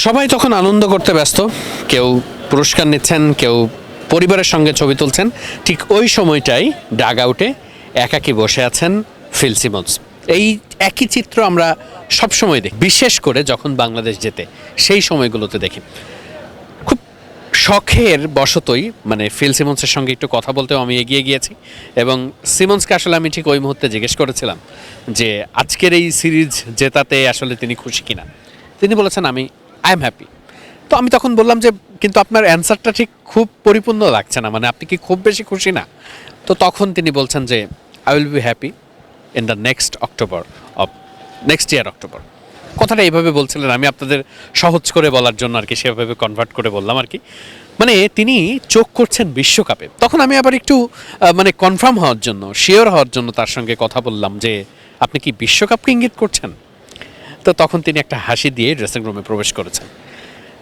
সবাই তখন আনন্দ করতে ব্যস্ত, কেউ পুরস্কার নিচ্ছেন, কেউ পরিবারের সঙ্গে ছবি তুলছেন। ঠিক ওই সময়টাই ডাগ আউটে একাকী বসে আছেন ফিল সিমন্স। এই একই চিত্র আমরা সবসময় দেখি, বিশেষ করে যখন বাংলাদেশ জেতে সেই সময়গুলোতে দেখি। খুব শখের বশতই ফিল সিমন্সের সঙ্গে একটু কথা বলতেও আমি এগিয়ে গিয়েছি এবং সিমন্সকে আসলে আমি ঠিক ওই মুহূর্তে জিজ্ঞেস করেছিলাম যে আজকের এই সিরিজ জেতাতে আসলে তিনি খুশি কিনা। তিনি বলেছেন আই এম হ্যাপি। তো আমি তখন বললাম যে কিন্তু আপনার অ্যান্সারটা ঠিক খুব পরিপূর্ণ লাগছে না, আপনি কি খুব বেশি খুশি না? তো তখন তিনি বলছেন যে I will be happy in the next year October. কথাটা এইভাবে বলছিলেন, আমি আপনাদের সহজ করে বলার জন্য আর কি সেভাবে কনভার্ট করে বললাম আর কি। তিনি চোখ করছেন বিশ্বকাপে। তখন আমি আবার একটু কনফার্ম হওয়ার জন্য, শিওর হওয়ার জন্য তার সঙ্গে কথা বললাম যে আপনি কি বিশ্বকাপকে ইঙ্গিত করছেন? তো তখন তিনি একটা হাসি দিয়ে ড্রেসিং রুমে প্রবেশ করেছেন।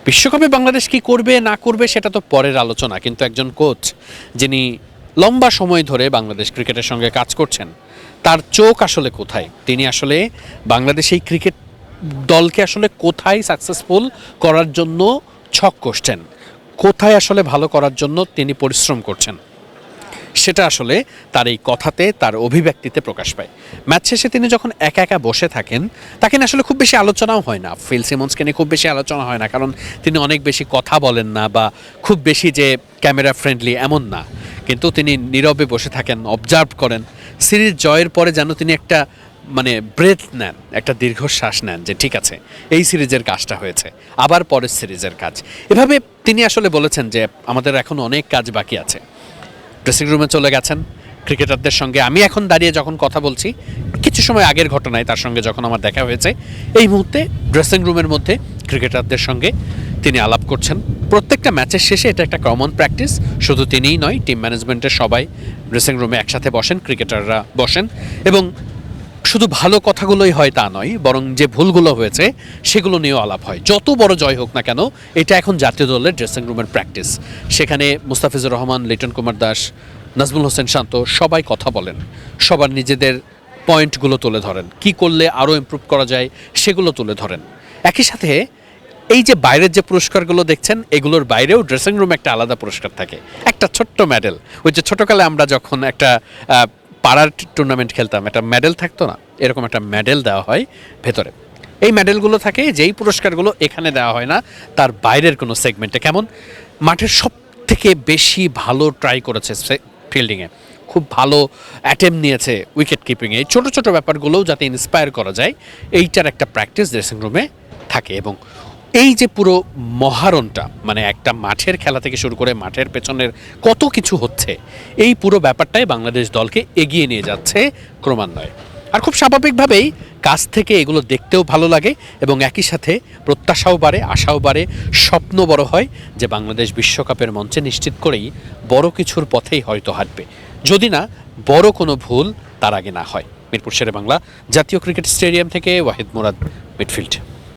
বিশ্বকাপে বাংলাদেশ কি করবে না করবে সেটা তো পরের আলোচনা, কিন্তু একজন কোচ যিনি লম্বা সময় ধরে বাংলাদেশ ক্রিকেটের সঙ্গে কাজ করছেন, তার চোখ আসলে কোথায়? তিনি আসলে বাংলাদেশ এই ক্রিকেট দলকে আসলে কোথায় সাকসেসফুল করার জন্য ছক কষছেন, কোথায় আসলে ভালো করার জন্য তিনি পরিশ্রম করছেন, সেটা আসলে তার এই কথাতে, তার অভিব্যক্তিতে প্রকাশ পায়। ম্যাচ শেষে তিনি যখন একা একা বসে থাকেন, তাকে নিয়ে আসলে খুব বেশি আলোচনাও হয় না। ফিল সিমন্সকে নিয়ে খুব বেশি আলোচনা হয় না, কারণ তিনি অনেক বেশি কথা বলেন না বা খুব বেশি যে ক্যামেরা ফ্রেন্ডলি এমন না। কিন্তু তিনি নীরবে বসে থাকেন, অবজার্ভ করেন। সিরিজ জয়ের পরে যেন তিনি একটা ব্রেথ নেন, একটা দীর্ঘশ্বাস নেন যে ঠিক আছে, এই সিরিজের কাজটা হয়েছে, আবার পরের সিরিজের কাজ। এভাবে তিনি আসলে বলেছেন যে আমাদের এখন অনেক কাজ বাকি আছে। ড্রেসিং রুমে চলে গেছেন ক্রিকেটারদের সঙ্গে। আমি এখন দাঁড়িয়ে যখন কথা বলছি, কিছু সময় আগের ঘটনায় তার সঙ্গে যখন আমার দেখা হয়েছে, এই মুহূর্তে ড্রেসিং রুমের মধ্যে ক্রিকেটারদের সঙ্গে তিনি আলাপ করছেন। প্রত্যেকটা ম্যাচের শেষে এটা একটা কমন প্র্যাকটিস। শুধু তিনিই নয়, টিম ম্যানেজমেন্টের সবাই ড্রেসিং রুমে একসাথে বসেন, ক্রিকেটাররা বসেন এবং শুধু ভালো কথাগুলোই হয় তা নয়, বরং যে ভুলগুলো হয়েছে সেগুলো নিয়েও আলাপ হয়। যত বড় জয় হোক না কেন, এটা এখন জাতীয় দলের ড্রেসিং রুমের প্র্যাকটিস। সেখানে মুস্তাফিজুর রহমান, লিটন কুমার দাস, নাজমুল হোসেন শান্ত সবাই কথা বলেন, সবার নিজেদের পয়েন্টগুলো তুলে ধরেন, কি করলে আরও ইমপ্রুভ করা যায় সেগুলো তুলে ধরেন। একই সাথে এই যে বাইরের যে পুরস্কারগুলো দেখছেন, এগুলোর বাইরেও ড্রেসিং রুমে একটা আলাদা পুরস্কার থাকে, একটা ছোট্ট মেডেল। ওই যে ছোটোকালে আমরা যখন একটা পাড়ার টুর্নামেন্ট খেলতাম, একটা মেডেল থাকতো না, এরকম একটা মেডেল দেওয়া হয় ভেতরে। এই মেডেলগুলো থাকে, যেই পুরস্কারগুলো এখানে দেওয়া হয় না, তার বাইরের কোনো সেগমেন্টে। কেমন মাঠের সব থেকে বেশি ভালো ট্রাই করেছে ফিল্ডিংয়ে, খুব ভালো অ্যাটেম্প নিয়েছে উইকেট কিপিংয়ে, এই ছোটো ছোটো ব্যাপারগুলোও যাতে ইন্সপায়ার করা যায়, এইটার একটা প্র্যাকটিস ড্রেসিং রুমে থাকে। এবং এই যে পুরো মহারণটা, একটা মাঠের খেলা থেকে শুরু করে মাঠের পেছনের কত কিছু হচ্ছে, এই পুরো ব্যাপারটাই বাংলাদেশ দলকে এগিয়ে নিয়ে যাচ্ছে ক্রমান্বয়ে। আর খুব স্বাভাবিকভাবেই কাছ থেকে এগুলো দেখতেও ভালো লাগে এবং একই সাথে প্রত্যাশাও বাড়ে, আশাও বাড়ে, স্বপ্ন বড় হয় যে বাংলাদেশ বিশ্বকাপের মঞ্চে নিশ্চিত করেই বড় কিছুর পথেই হয়তো হাঁটবে, যদি না বড় কোনো ভুল তার আগে না হয়। মিরপুর শেরে বাংলা জাতীয় ক্রিকেট স্টেডিয়াম থেকে ওয়াহিদ মুরাদ, মিডফিল্ড।